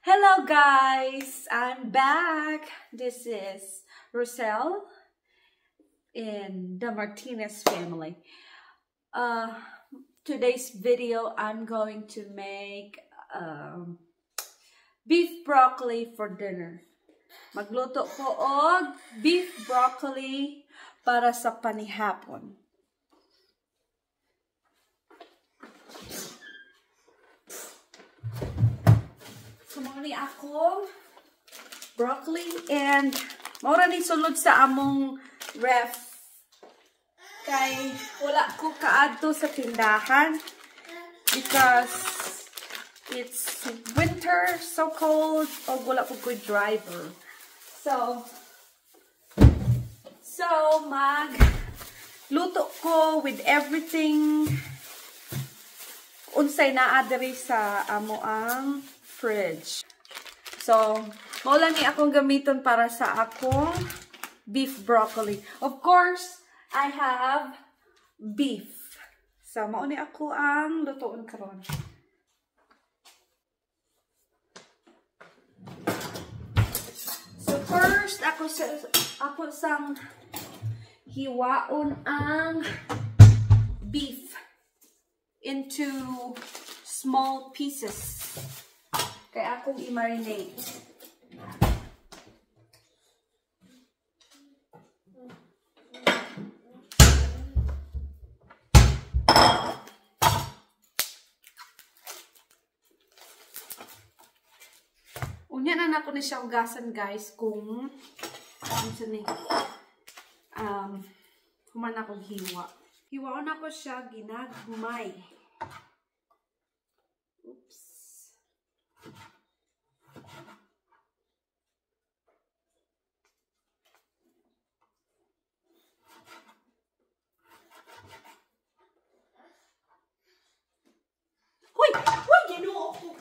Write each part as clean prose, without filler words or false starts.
Hello guys, I'm back. This is Roselle in the Martinez family. Today's video, I'm going to make beef broccoli for dinner. Magluto ko og beef broccoli para sa panihapon. Kumuli akong broccoli and maura ni sulod sa among ref kay wala ko kaadto sa tindahan because it's winter, so cold, o wala ko good driver. So luto ko with everything unsay naa diri sa amo ang fridge. So, maulan ni akong gamiton para sa akong beef broccoli. Of course, I have beef. So, mauni ako ang lutoon karon. So, first, ako sang hiwaon ang beef into small pieces. Kaya akong i-marinate. Unya na ako ni siya ugasan guys kung human akong hiwa. Hiwaon ako siya ginagmay. Oops. Uy! Uy! Ginoo ko!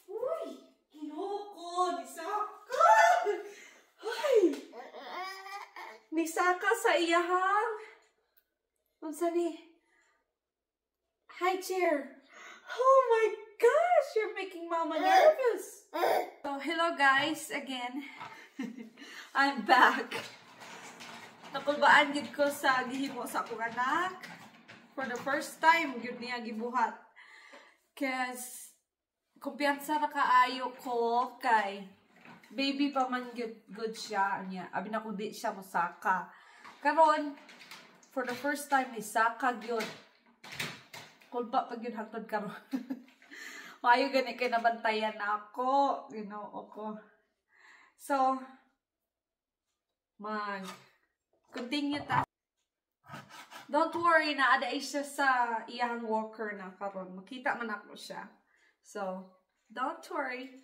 Uy! Ginoo ko! Nisaka! Uy! Nisaka sa iyahang! Unsa ni? Hi, chair! Oh my gosh! You're making mama nervous! So, hello guys! Again. I'm back. Nakulbaan gid ko sa gihimo sa akong anak. For the first time, yun niya gibuhat. Kasi, kumpiyansa na kaayo ko kay baby pa man good siya niya. Abi na kung di siya musaka. Karon, for the first time, isaka yun. Kulpa pag yun hatod karon. Mayo gani kay nabantayan ako. Ginoo ko. So, continue ta. Don't worry na ada siya sa iyang walker na karon. Makita man ako siya. So, don't worry.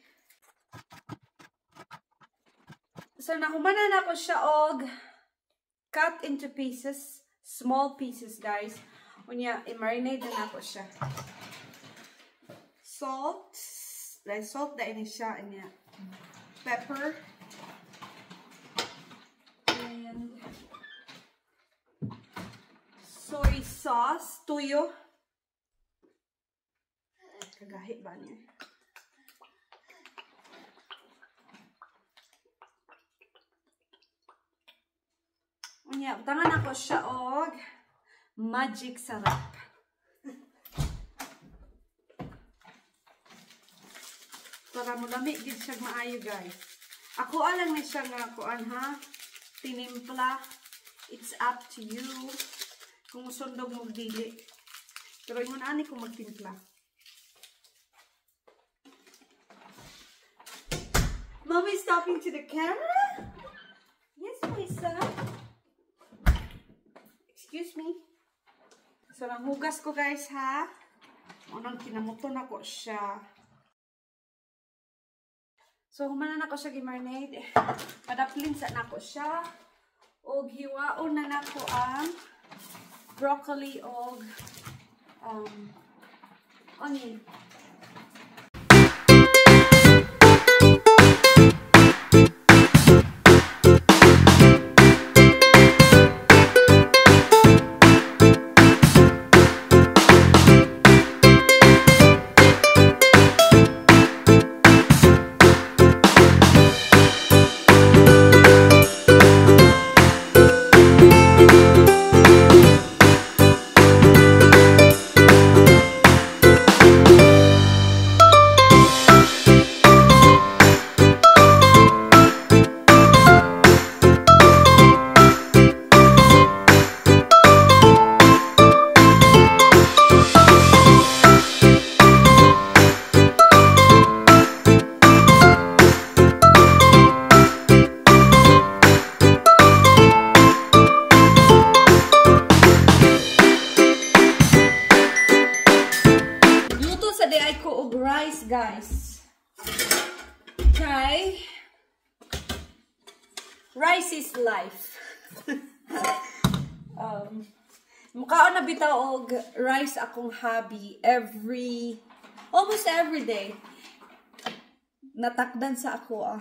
So, nahumanan ako siya og cut into pieces. Small pieces, guys. Unya, i-marinate na ako siya. Salt. Dahil salt na ini siya. Unya, pepper. And soy sauce, tuyo. Kagahit ba niya? Unya, tangan ako siya og magic sarap. Para mulami gid siya maayo guys. Ako alang ni siya nga kuan ha. Tinimpla. It's up to you. Kung sundog mo dili. Pero ingon ani kung magtimpla. Mommy's talking to the camera? Yes, my son. Excuse me. So, nanghugas ko guys ha. Unang kinamuton ako siya. So, humanan ako siya gi-marinade. Padaplin sa nako siya. O hiwaon na nako ang broccoli og onion. try rice is life. Mukhaon na bitaw og rice akong hobby almost every day. Natakdan sa ako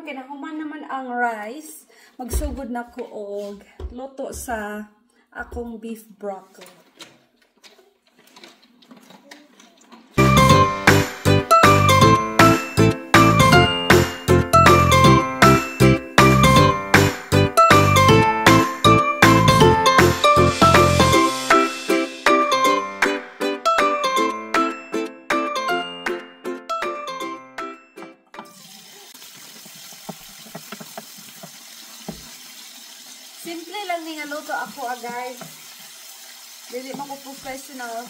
kinahuman naman ang rice, magsugod na ko og luto sa akong beef broccoli. Simple lang ni nga luto ako guys. Dili man ko professional.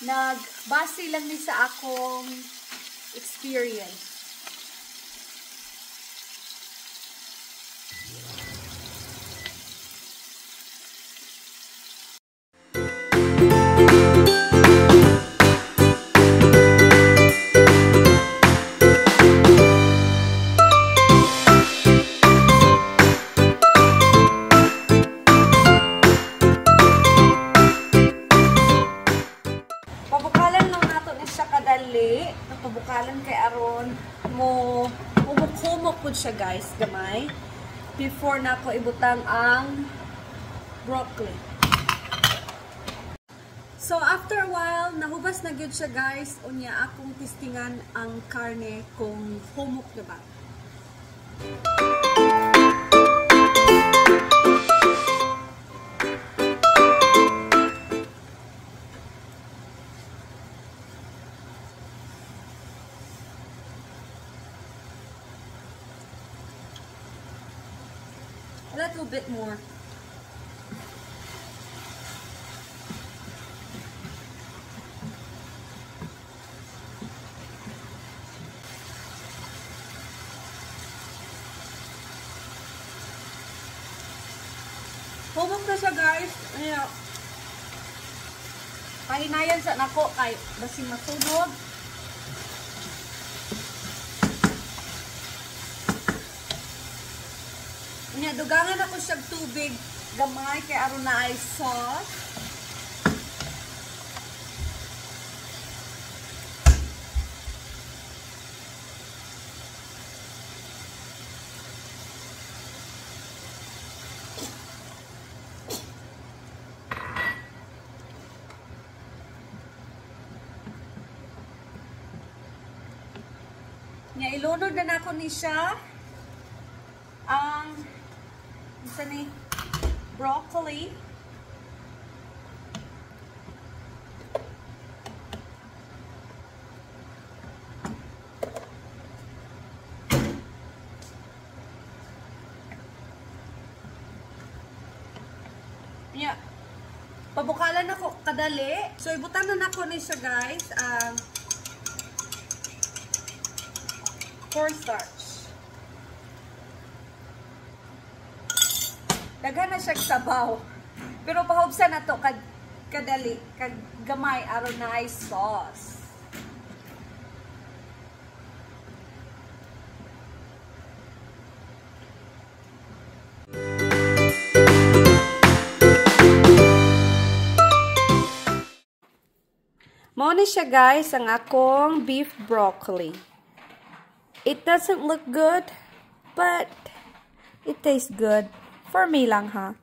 Nagbase lang ni sa akong experience. Pabukalan kay aron mo humok-humok pud siya guys, gamay before na ko ibutang ang broccoli. So after a while nahubas na gyud siya guys, unya akong testingan ang karne kung humok na ba. A little bit more. Humok na siya guys. Pahinayan sa nako kay basing masunog. Dugangan ako siyang tubig gamay kay aron na ay sauce. Nya ilunod na nako ni siya ang ni broccoli. Yeah. Pabukalan ako kadali. So ibutan na nako ni siya guys ang cornstarch. Daghan na siya sabaw. Pero pahubsan na to kadali, kag gamay aron na ay sauce. Mao na siya guys ang akong beef broccoli. It doesn't look good, but it tastes good. For me lang ha.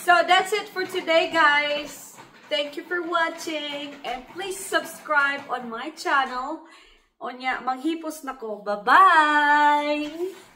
So that's it for today, guys. Thank you for watching and please subscribe on my channel. Onya, manghipos na ko. Bye-bye!